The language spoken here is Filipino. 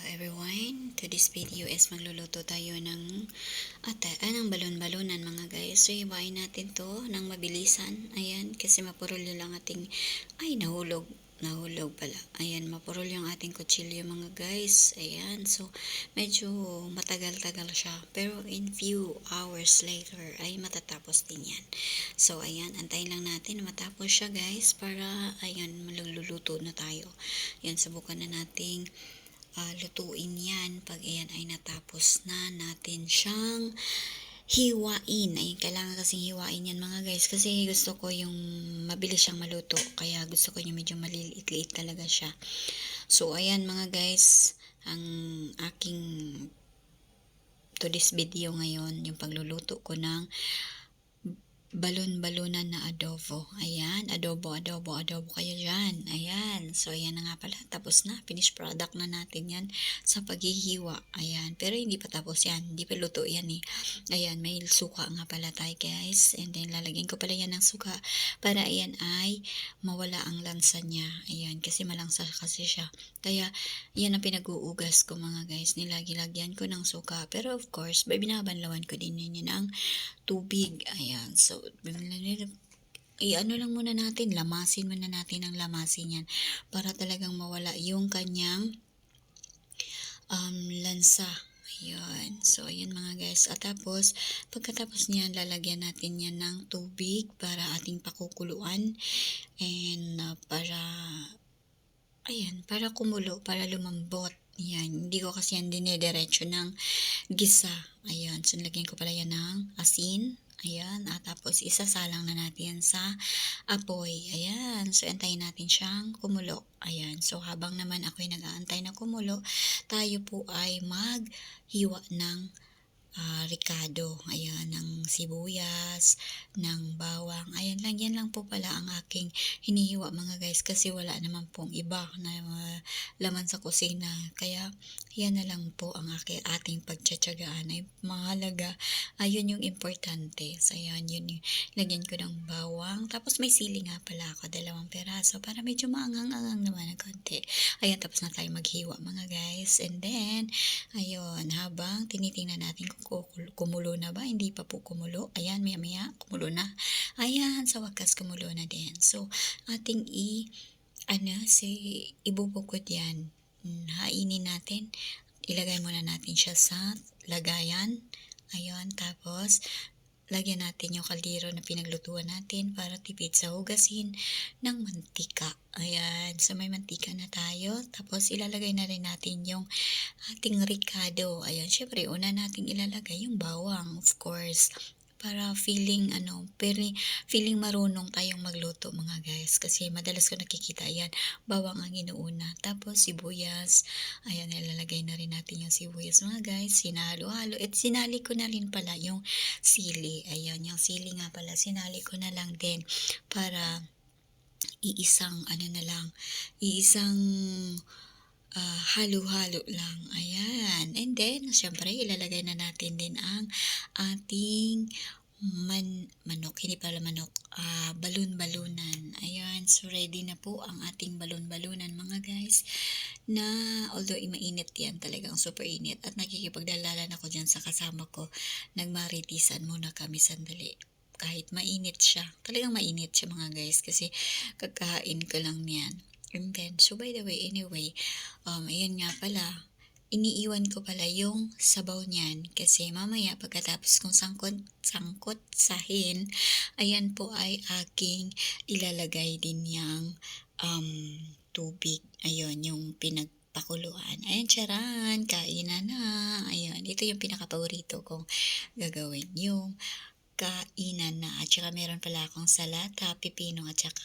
Everyone, to this video is magluluto tayo ng ng balon-balonan mga guys. So ibahin natin to ng mabilisan. Ayan, kasi mapurol lang ating nahulog pala. Ayan, mapurol yung ating kutsilyo mga guys. Ayan, so medyo matagal-tagal siya. Pero in few hours later ay matatapos din yan. So ayan, antayin lang natin na matapos siya guys para ayan, magluluto na tayo. Ayan, subukan na nating lutuin yan pag ayan ay natapos na natin siyang hiwain. Ay, kailangan kasing hiwain yan mga guys kasi gusto ko yung mabilis siyang maluto, kaya gusto ko yung medyo maliliit-liit talaga siya. So ayan mga guys, ang aking to this video ngayon yung pagluluto ko ng balon-balonan na adobo. Ayan, adobo kayo dyan. Ayan, so ayan na nga pala, tapos na, finished product na natin yan sa paghihiwa. Ayan, pero hindi pa tapos yan, hindi pa luto yan eh. Ayan, may suka nga pala tayo guys, and then lalagyan ko pala yan ng suka para ayan ay mawala ang lansa niya. Ayan, kasi malangsa kasi siya, kaya yan ang pinag-uugas ko mga guys, nilagyan ko ng suka, pero of course binabanlawan ko din yun ng tubig. Ayan, so lang muna natin, lamasin muna natin ng lamasin yan para talagang mawala yung kanyang lansa. Ayan, so ayan mga guys, at tapos pagkatapos niyan lalagyan natin yan ng tubig para ating pakukuluan, and para kumulo, para lumambot. Ayan, hindi ko kasi yan dinidiretso ng gisa. Ayan, so lagyan ko pala yan ng asin. Ayan, at tapos isasalang na natin sa apoy. Ayan, so antayin natin siyang kumulo. Ayan, so habang naman ako'y nag-aantay na kumulo, tayo po ay maghiwa ng ricado. Ayan, ng sibuyas, ng bawang. Ayan lang, yan lang po pala ang aking hinihiwa mga guys, kasi wala naman pong iba na laman sa kusina. Kaya yan na lang po ang ating pagtsatsagaan. Ay mahalaga, ayun yung importante. So ayan, yun yung lagyan ko ng bawang. Tapos may sili nga pala ako, 2 peraso, para medyo maangang-angang naman ng konti. Ayan, tapos na tayo maghiwa mga guys. And then ayun, habang tinitingnan natin kung kumulo na ba, hindi pa po kumulo. Ayan, maya kumulo na. Ayan, sa wakas kumulo na din. So ating ibubukod yan. Hainin natin, ilagay muna natin siya sa lagayan. Ayun, tapos lagyan natin yung kaldero na pinaglutuan natin para tipid sa hugasin ng mantika. Ayan, so may mantika na tayo. Tapos ilalagay na rin natin yung ating ricado. Ayan, syempre una nating ilalagay yung bawang, of course, para feeling marunong tayong magluto mga guys, kasi madalas ko nakikita yan, bawang ang inuuna, tapos sibuyas. Ayan, ilalagay na rin natin yung sibuyas mga guys, sinalo-halo, at sinali ko na rin pala yung sili. Ayan, yung sili nga pala sinali ko na lang din para iisang halo-halo lang. Ayan, and then syempre ilalagay na natin din ang ating balon-balonan. Ayan, so ready na po ang ating balon-balonan mga guys, na although mainit yan, talagang super init, at nakikipagdalalan ako dyan sa kasama ko, nagmaritisan muna kami sandali kahit mainit siya. Talagang mainit siya mga guys, kasi kakain ko lang niyan. And then, so by the way, anyway, ayan nga pala, iniiwan ko pala yung sabaw niyan, kasi mamaya pagkatapos kong sangkot sahin, ayan po ay aking ilalagay din yung tubig. Ayun, yung pinagpakuluan. Ayan, charan, kainan na. Ayan, ito yung pinaka-paborito kong gagawin, yung kainan na. At saka meron pala akong salata, pipino, at saka